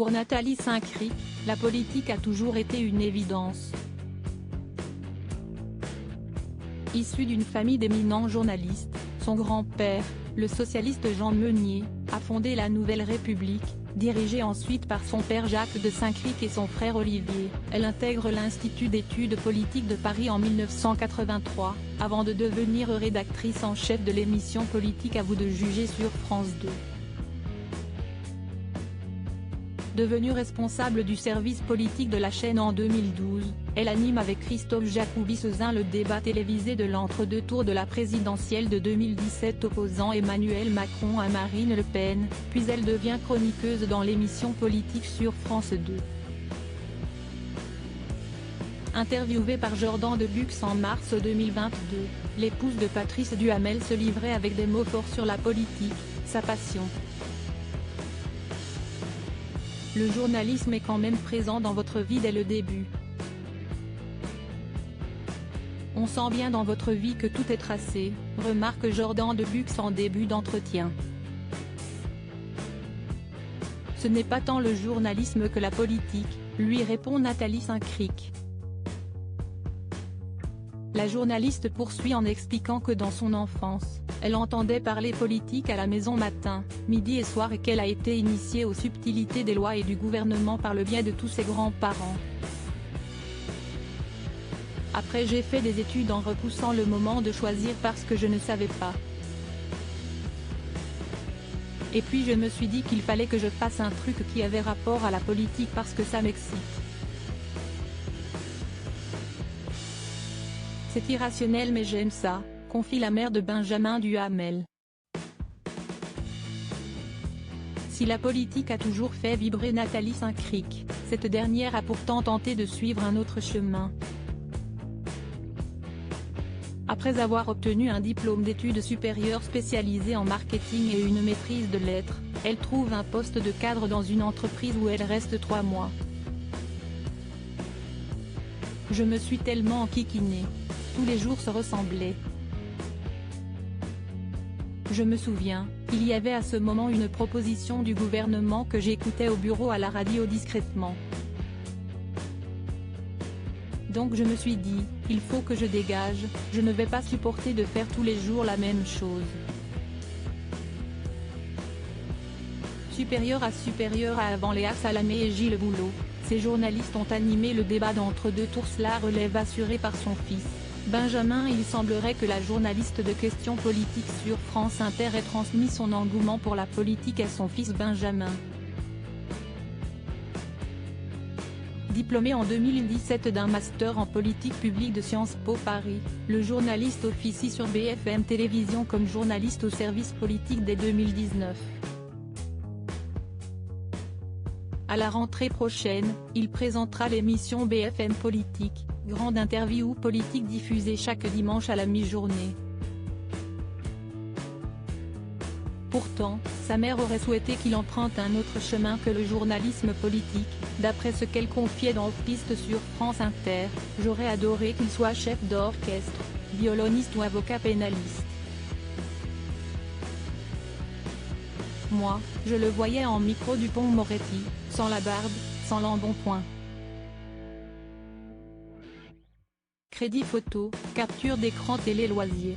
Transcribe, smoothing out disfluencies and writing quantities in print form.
Pour Nathalie Saint-Cric, la politique a toujours été une évidence. Issu d'une famille d'éminents journalistes, son grand-père, le socialiste Jean Meunier, a fondé la Nouvelle République, dirigée ensuite par son père Jacques de Saint-Cric et son frère Olivier. Elle intègre l'Institut d'études politiques de Paris en 1983, avant de devenir rédactrice en chef de l'émission politique À vous de juger sur France 2. Devenue responsable du service politique de la chaîne en 2012, elle anime avec Christophe Jacoubi-Sezin le débat télévisé de l'entre-deux tours de la présidentielle de 2017 opposant Emmanuel Macron à Marine Le Pen, puis elle devient chroniqueuse dans l'émission politique sur France 2. Interviewée par Jordan Deluxe en mars 2022, l'épouse de Patrice Duhamel se livrait avec des mots forts sur la politique, sa passion. Le journalisme est quand même présent dans votre vie dès le début. On sent bien dans votre vie que tout est tracé, remarque Jordan Deluxe en début d'entretien. Ce n'est pas tant le journalisme que la politique, lui répond Nathalie Saint-Cric. La journaliste poursuit en expliquant que dans son enfance, elle entendait parler politique à la maison matin, midi et soir et qu'elle a été initiée aux subtilités des lois et du gouvernement par le biais de tous ses grands-parents. Après j'ai fait des études en repoussant le moment de choisir parce que je ne savais pas. Et puis je me suis dit qu'il fallait que je fasse un truc qui avait rapport à la politique parce que ça m'excite. C'est irrationnel mais j'aime ça, confie la mère de Benjamin Duhamel. Si la politique a toujours fait vibrer Nathalie Saint-Cric, cette dernière a pourtant tenté de suivre un autre chemin. Après avoir obtenu un diplôme d'études supérieures spécialisé en marketing et une maîtrise de lettres, elle trouve un poste de cadre dans une entreprise où elle reste 3 mois. Je me suis tellement enquiquinée. Tous les jours se ressemblaient. Je me souviens, il y avait à ce moment une proposition du gouvernement que j'écoutais au bureau à la radio discrètement. Donc je me suis dit, il faut que je dégage, je ne vais pas supporter de faire tous les jours la même chose. Supérieur à avant Léa Salamé et Gilles Boulot, ces journalistes ont animé le débat d'entre-deux tours. Cela relève assuré par son fils, Benjamin. Il semblerait que la journaliste de questions politiques sur France Inter ait transmis son engouement pour la politique à son fils Benjamin. Diplômé en 2017 d'un master en politique publique de Sciences Po Paris, le journaliste officie sur BFM Télévision comme journaliste au service politique dès 2019. À la rentrée prochaine, il présentera l'émission BFM Politique, grande interview politique diffusée chaque dimanche à la mi-journée. Pourtant, sa mère aurait souhaité qu'il emprunte un autre chemin que le journalisme politique. D'après ce qu'elle confiait dans Piste sur France Inter, j'aurais adoré qu'il soit chef d'orchestre, violoniste ou avocat pénaliste. Moi, je le voyais en micro Dupond-Moretti, sans la barbe, sans l'embonpoint. Crédit photo, capture d'écran télé loisirs.